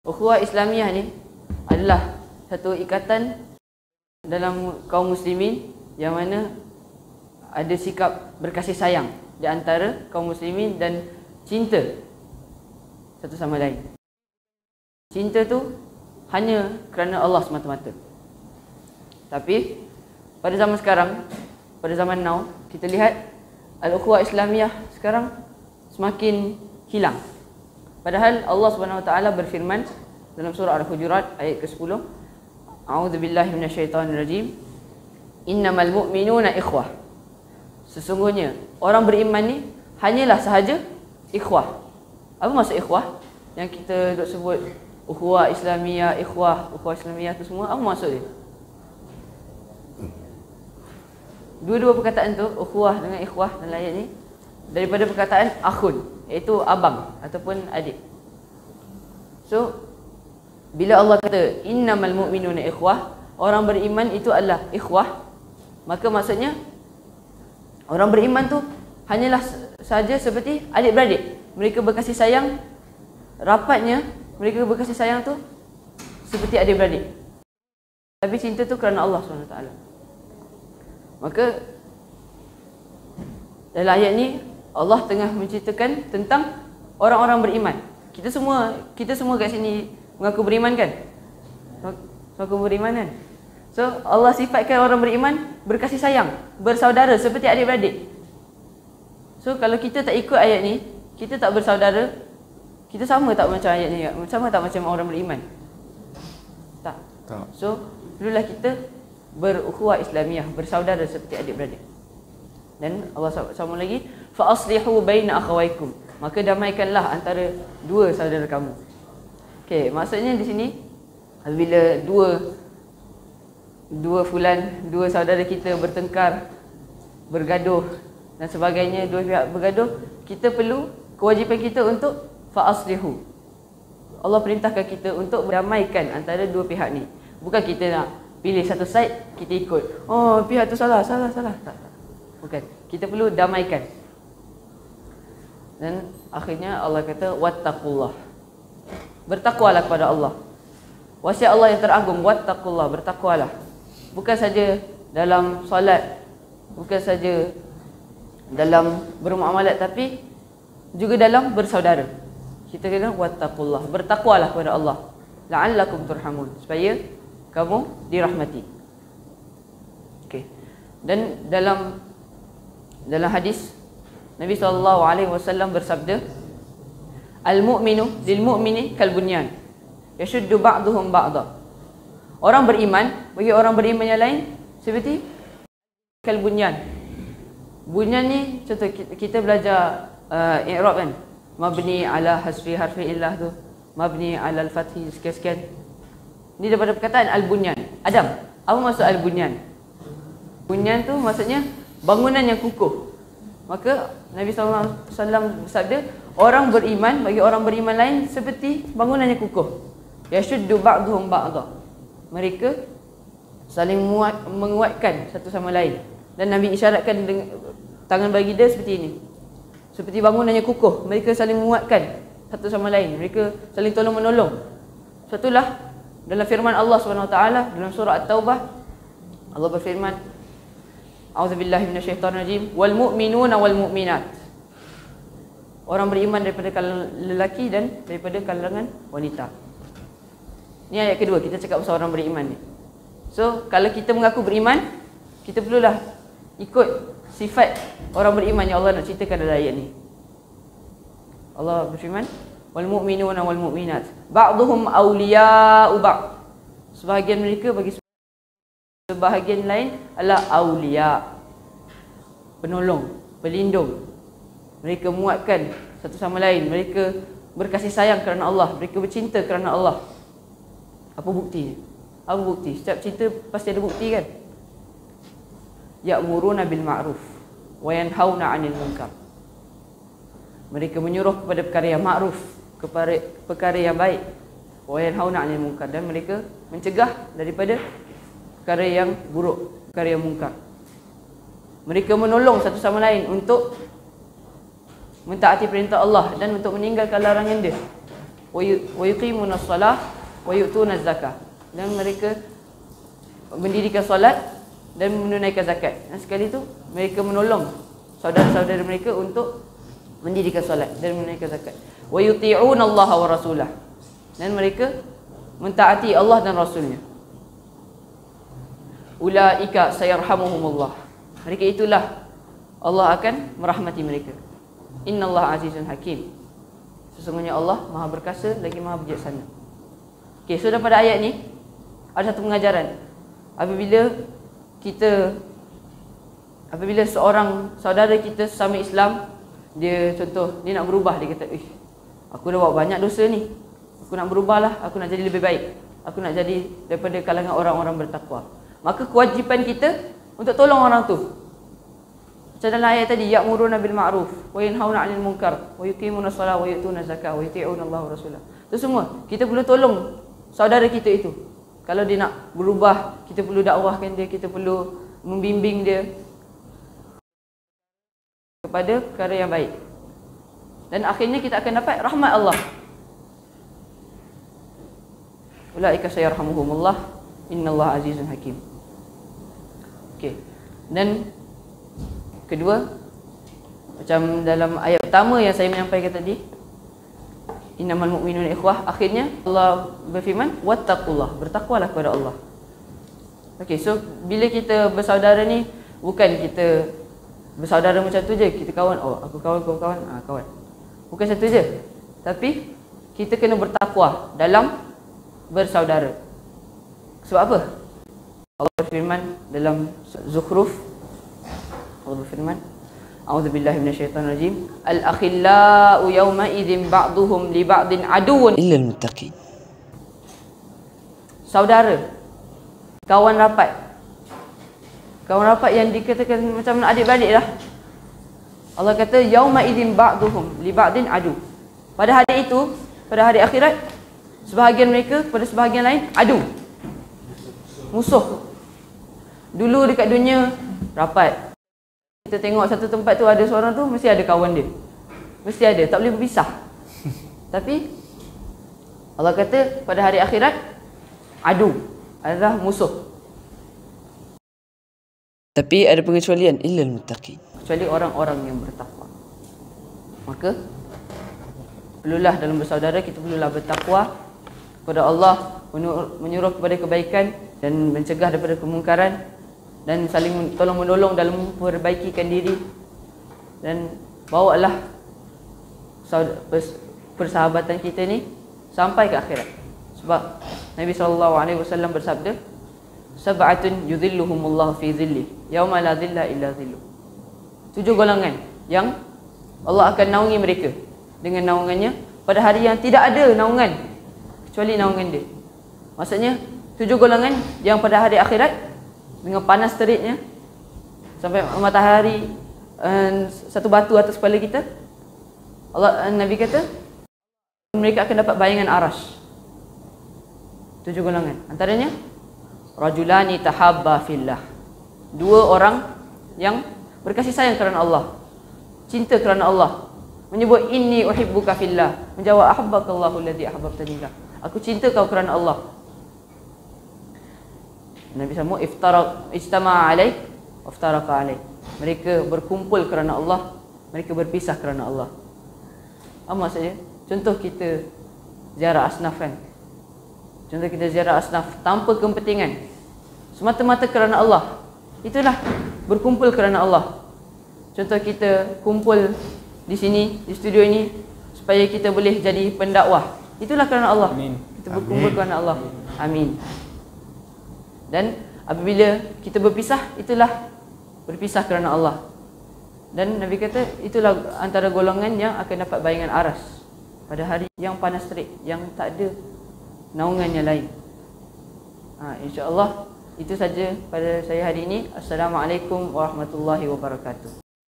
Ukhuwah Islamiyah ni adalah satu ikatan dalam kaum muslimin yang mana ada sikap berkasih sayang di antara kaum muslimin dan cinta satu sama lain. Cinta tu hanya kerana Allah semata-mata. Tapi pada zaman sekarang, pada zaman now, kita lihat al-ukhuwah Islamiyah sekarang semakin hilang. Padahal Allah Subhanahu Wa Taala berfirman dalam surah Al-Hujurat ayat ke-10, A'udzubillahi minasyaitonirrajim. Innamal mu'minuna ikhwah. Sesungguhnya orang beriman ni hanyalah sahaja ikhwah. Apa maksud ikhwah? Yang kita duk sebut ukhuwah Islamiyah, ukhuwah Islamiyah tu semua, apa maksud dia? Dua-dua perkataan tu, ukhuwah dengan ikhwah dalam ayat ni, daripada perkataan akhun, iaitu abang ataupun adik. So, bila Allah kata innamal mu'minuna ikhwah, orang beriman itu adalah ikhwah, maka maksudnya orang beriman tu hanyalah saja seperti adik-beradik. Mereka berkasih sayang, rapatnya mereka berkasih sayang tu seperti adik-beradik. Tapi cinta tu kerana Allah SWT. Maka dalam ayat ni Allah tengah menceritakan tentang orang-orang beriman. Kita semua kat sini mengaku beriman kan? Mengaku beriman kan? So Allah sifatkan orang beriman berkasih sayang, bersaudara seperti adik-beradik. So kalau kita tak ikut ayat ni, kita tak bersaudara, kita sama tak macam ayat ni? Sama tak macam orang beriman? Tak. So perlulah kita berukhuwah Islamiyah, bersaudara seperti adik-beradik. Dan Allah sambung lagi, fa aslihu baina akhawaykum, maka damaikanlah antara dua saudara kamu. Okey, maksudnya di sini bila dua saudara kita bertengkar, bergaduh dan sebagainya, dua pihak bergaduh, kita perlu, kewajipan kita untuk fa aslihu. Allah perintahkan kita untuk berdamaikan antara dua pihak ni. Bukan kita nak pilih satu side, kita ikut. Oh, pihak tu salah. Tak. Bukan. Kita perlu damaikan. Dan akhirnya Allah kata wattaqullah. Bertakwalah kepada Allah. Wasiat Allah yang teragung, wattaqullah, bertakwalah. Bukan saja dalam solat, bukan saja dalam bermuamalat, tapi juga dalam bersaudara. Kita kena wattaqullah, bertakwalah kepada Allah. La'allakum turhamun, supaya kamu dirahmati. Okey. Dan dalam hadis Nabi SAW bersabda, al-mu'minu lil-mu'mini kal-bunyan yashuddu ba'duhum ba'da. Orang beriman bagi orang beriman yang lain seperti kal-bunyan. Bunyan ni contoh kita belajar i'rab kan, mabni ala hasfi harfi illah tu, mabni ala al-fathi sekian-sekian. Ni daripada perkataan al-bunyan. Adam, apa maksud al-bunyan? Bunyan tu maksudnya bangunan yang kukuh. Maka Nabi SAW bersabda, orang beriman bagi orang beriman lain seperti bangunan yang kukuh. Yashuddu ba'duhum ba'da. Mereka saling menguatkan satu sama lain. Dan Nabi isyaratkan dengan tangan bagi dia seperti ini. Seperti bangunan yang kukuh, mereka saling menguatkan satu sama lain. Mereka saling tolong menolong. Satulah dalam firman Allah SWT dalam surah At-Taubah, Allah berfirman, A'udzubillahi minasyaitonirrajim, wal mu'minuna wal mu'minat. Orang beriman daripada kalangan lelaki dan daripada kalangan wanita. Ini ayat kedua, kita cakap pasal orang beriman ni. So, kalau kita mengaku beriman, kita perlulah ikut sifat orang beriman yang Allah nak ceritakan dalam ayat ni. Allah berfirman, wal mu'minuna wal mu'minat ba'dhuhum awliya'u ba'd. Sebahagian mereka bagi sebahagian lain adalah awliya, penolong, pelindung. Mereka menguatkan satu sama lain. Mereka berkasih sayang kerana Allah. Mereka bercinta kerana Allah. Apa bukti? Apa bukti? Setiap cinta pasti ada bukti kan? Ya'muruna bil ma'ruf wa yanhauna 'anil munkar. Mereka menyuruh kepada perkara yang ma'ruf, kepada perkara yang baik. Wa yanhauna 'anil munkar, dan mereka mencegah daripada perkara yang buruk, perkara yang mungkar. Mereka menolong satu sama lain untuk mentaati perintah Allah dan untuk meninggalkan larangan dia. wa yuqimunas salah wa yu'tunaz zakah. Dan mereka mendirikan solat dan menunaikan zakat. Dan sekali itu mereka menolong saudara-saudara mereka untuk mendirikan solat dan menunaikan zakat. Wa yuti'unallaha wa rasulah. Dan mereka mentaati Allah dan Rasulnya. Ulaika sayarhamuhumullah. Mereka itulah Allah akan merahmati mereka. Innallaha azizun hakim. Sesungguhnya Allah Maha berkuasa lagi Maha bijaksana. Okey, so daripada ayat ni ada satu pengajaran. Apabila seorang saudara kita sesama Islam, dia nak berubah, dia kata, aku dah buat banyak dosa ni, aku nak berubahlah, aku nak jadi lebih baik, aku nak jadi daripada kalangan orang-orang bertakwa. Maka kewajipan kita untuk tolong orang tu. Macam dalam ayat tadi, ya'muruna bil ma'ruf wa yanhauna 'anil munkar wa yuqimunas shalah wa yu'tunaz zakah wa yuti'una Allah wa rasulah. Itu semua kita perlu tolong saudara kita itu. Kalau dia nak berubah, kita perlu dakwahkan dia, kita perlu membimbing dia kepada perkara yang baik. Dan akhirnya kita akan dapat rahmat Allah. Ulaika sayarhamuhumullah innallaha azizun hakim. Okey. Dan kedua, macam dalam ayat pertama yang saya menyampaikan tadi, innamal mu'minuna ikhwah, akhirnya Allah berfirman wattaqullah, bertakwalah kepada Allah. Okey, so bila kita bersaudara ni, bukan kita bersaudara macam tu je, kita kawan, aku kawan, kau kawan, kawan. Bukan satu je. Tapi kita kena bertakwa dalam bersaudara. Sebab apa? Allah berfirman dalam Zukhruf, Allah berfirman, a'udzubillahi minasyaitonir rajim, al-akhillau yawma idzin ba'duhum li ba'din aduwwun illal muttaqin. Saudara, kawan rapat yang dikatakan macam adik-beradik lah. Allah kata yauma idzin ba'duhum li ba'din adu. Pada hari itu, pada hari akhirat, sebahagian mereka kepada sebahagian lain adu, musuh. Dulu dekat dunia rapat, kita tengok satu tempat tu ada seorang tu, mesti ada kawan dia, mesti ada, tak boleh berpisah. Tapi Allah kata pada hari akhirat adu adalah musuh. Tapi ada pengecualian, illal muttaqin, kecuali orang-orang yang bertakwa. Maka perlulah dalam bersaudara kita perlulah bertakwa kepada Allah, menyuruh kepada kebaikan dan mencegah daripada kemungkaran, dan saling tolong menolong dalam memperbaikikan diri, dan bawalah persahabatan kita ni sampai ke akhirat. Sebab Nabi SAW bersabda, sab'atun yudhilluhumullahu fi dhilli yauma la dhilla illa dhillu. 7 golongan yang Allah akan naungi mereka dengan naungannya pada hari yang tidak ada naungan kecuali naungan dia. Maksudnya 7 golongan yang pada hari akhirat dengan panas teriknya sampai matahari satu batu atas kepala kita, Nabi kata mereka akan dapat bayangan arash. 7 golongan, antaranya rajulani tahabba fillah, 2 orang yang berkasih sayang kerana Allah, cinta kerana Allah, menyebut inni uhibbuka fillah, menjawab ahabbakallahu alladhi ahbabtani lah, aku cinta kau kerana Allah. Nabi SAW ijtama'a alaik waftaraka alaik, mereka berkumpul kerana Allah, mereka berpisah kerana Allah. Apa maksudnya? Contoh kita ziarah asnaf kan, contoh kita ziarah asnaf tanpa kepentingan, semata-mata kerana Allah, itulah berkumpul kerana Allah. Contoh kita kumpul di sini, di studio ini, supaya kita boleh jadi pendakwah, itulah kerana Allah. Amin. Kita berkumpul kerana Allah. Amin. Dan apabila kita berpisah, itulah berpisah kerana Allah. Dan Nabi kata itulah antara golongan yang akan dapat bayangan aras pada hari yang panas terik, yang tak ada naungan yang lain. InsyaAllah itu saja pada saya hari ini. Assalamualaikum warahmatullahi wabarakatuh.